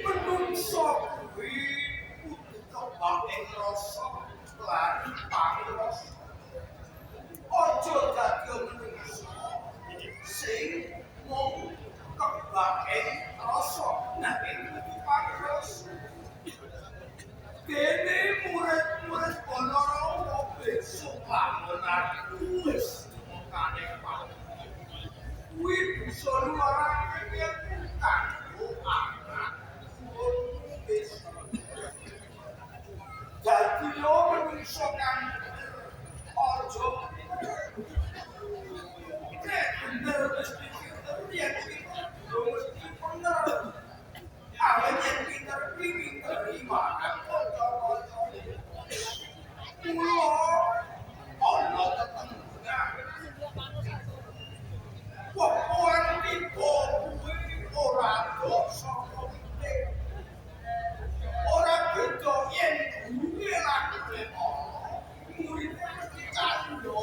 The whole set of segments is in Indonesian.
Menungso kuwi kudu kebak ing rasa lan pangrasa. Aja dadi menungso sing mung kebak ing rasa nanging kudu pangrasa. Dene murid-murid Banarawa besok lamunan wis mongkane Pak. Kuwi bisa luarake yen kanggo anak dadi lo menungso kang aja bener wis pinter yen pinter yo mesti bener awet yen pinter pinter iman kanca-kanca kulo ana tetembungan wong tiba kuwi ora dosa ora beda yen kuwi lakune muridé mesti candha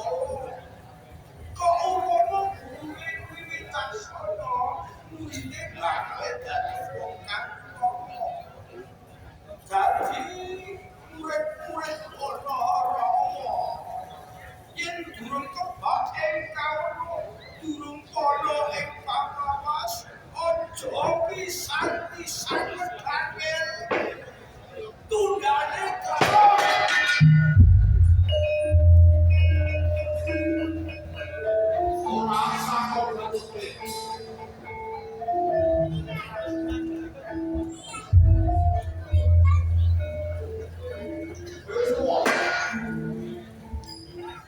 kok umpama kuwi wicaksana muridé bakal dadi wong kang kaya dadi murid-murid Banarawa yen durung kebak ing kawula durung kaya ing papawas aja pisan-pisan ngedangel tundane terus ora sakon kuwi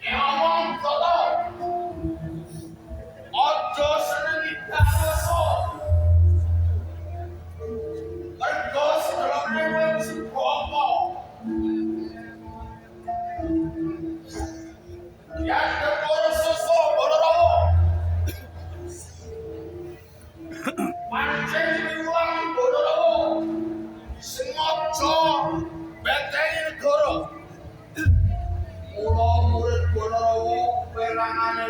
ya wong kota aja seneng ditaso mergo sedherenge wis gopo ya keporo susu Banarawa pancen miwang Banarawa sengaja beteni negara mula murid Banarawa perangane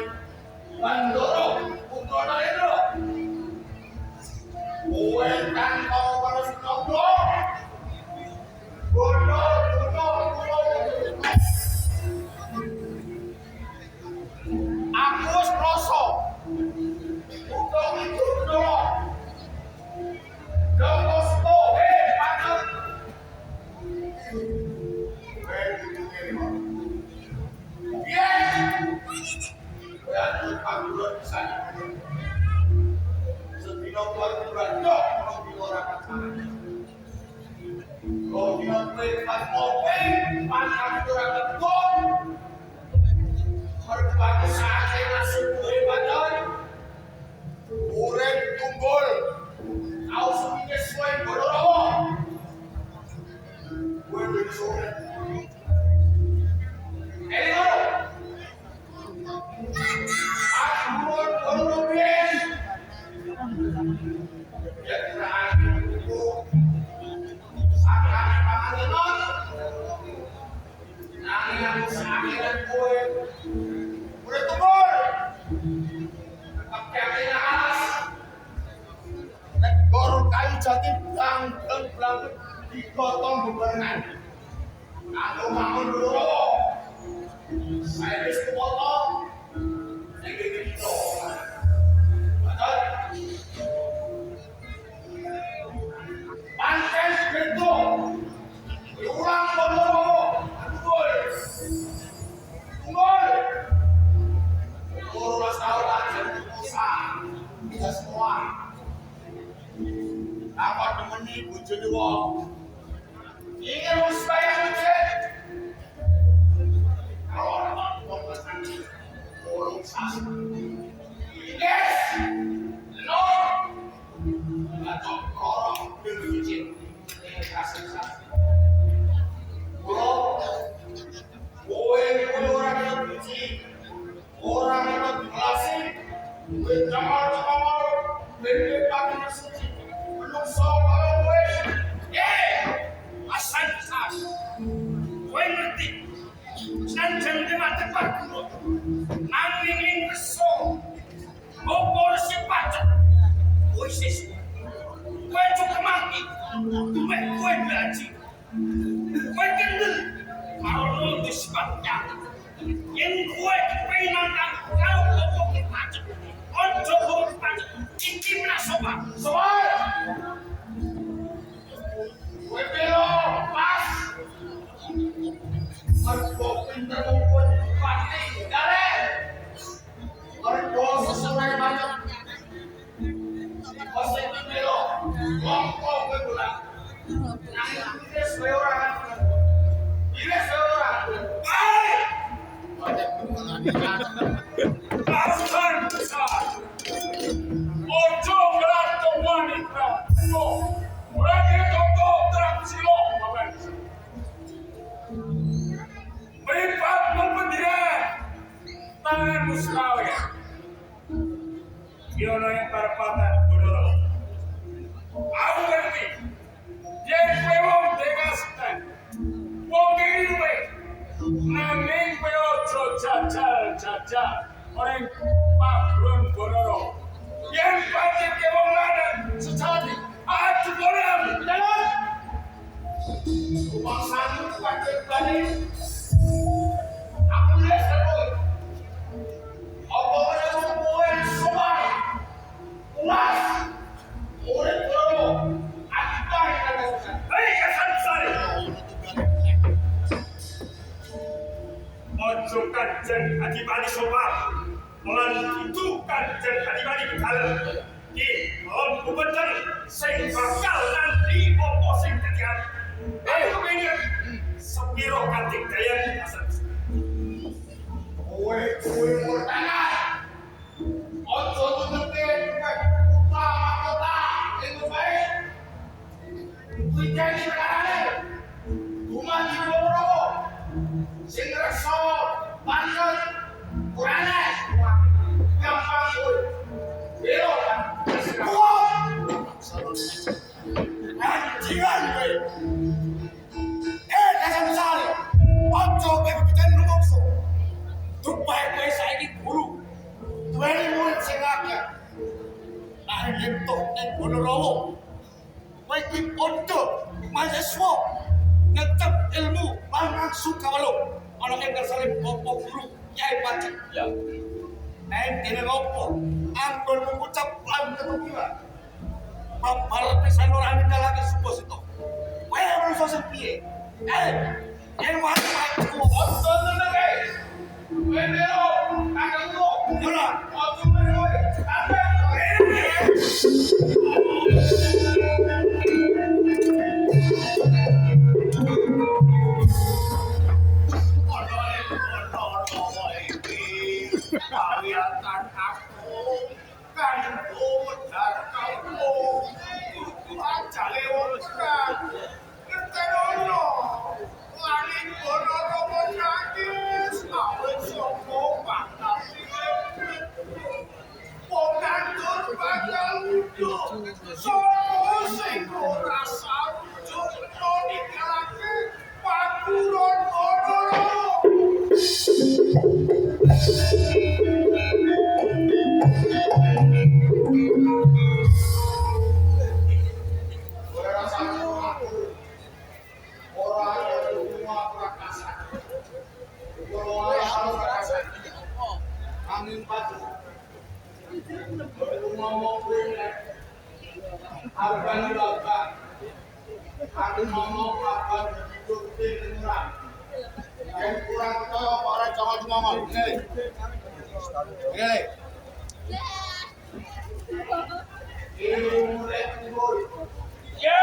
Bandara Putra kowe kan kau harus ngobrol aku wis rasa udah itu dong dosto panas Urip tunggul, kau sepindah sesuai Banarawa. Gue besok. Hello. Aku Banarawa. Ya terakhir itu akan pangalengan. Nang yang sakit gue. Udah tunggul. Pakai alas. Negara kayu jati blang digotong bebarengan. Aku bangun dulu. Saya wis potong. Nek iki Betul. Pancen beto. Ulang dulu. Tunggul. Umur 12 tahun aja usaha. Bisa semua. Apa temeni bojone wong. Ingin supaya bojone Kowe ngerti. Sanjan mate pakku. Nanging ing kersa. Opo resi pacet. Kowe sesuk. Kowe cukup mati. Kowe gaji. Kowe kendel. Karo wis patya. Yen kowe kepenan karo opo ki pacet. Ojo kok pacet. Iki menasoba. Soal. Kowe piro pas. Mergo pinter ngumpul pati gare. Mergo sesuai macam. Ose piro. Wong kowe bulan. Nang wis kowe ora. Wis ora. Ai. Pasar besar. Ojo ngelato wanita. No. Ora ketok terang silo, Bapak. Meripat mempendiran tangan musrawe. Yono yang perpatan bodoro. Aku ngerti. Yen kowe wong degaskan. Wong iki duwe. Nanging kowe ojo jajal. Orang pagrun bodoro. Yen pancen ke wong lanang sejati. Aduh boram. Jalan. Kumaksanu pancen balik. Aku les terus. Apa yang kowe soal? Ulas. Urip karo. Apa yang katakan? Hei kesan sari. Ojo kanjeng adipati sopan. Lan itu kanjeng adipati kalem. Ki, om bubeten sing bakal nanti opo sing terjadi. Ayo pengen sepiro kanjeng daya asal. Kowe murtana. Ojo tututin utama kota itu baik. Kuwi jadi perkarane. Rumah di Borowo. Sing reksa banget. Kurane. Gampang kowe. Biro kan. Anjingan kowe. Kasar sale. Ojo kowe bikin rumongso. Tupai kowe saiki guru. Duweni murid sing akeh. Nah entuk ning Bonorowo. Kowe iki ojo mahasiswa ngetep ilmu lan sukawalo. Ana ing kersane Bapak Guru Kyai Pacet. Ya. Neng dene opo? Ampun mengucap lan ketukiran. Bapak pisan ora nindakake suposito. Kowe ora iso piye? Yen wae aku ojo teneke. Kowe lho, kakangku. Ora, ojo kowe. Kalian aku kan udah kau aja lewat kan ketenono langit bono menangis awet sopo bakal pengantur bakal hidup sopo sing rasa wujud noni kalake pakuron bono. Aku ngomong apa hidup di kurang. Yang kurang tahu orang jangan ngomong. Oke. Ini murid murid. Ya.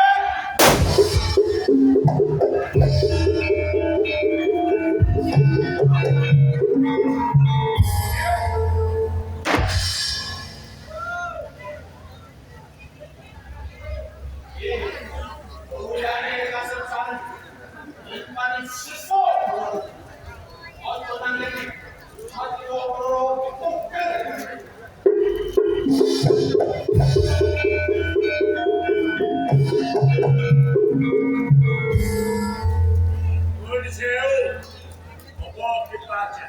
Jail. Oh, kita aja.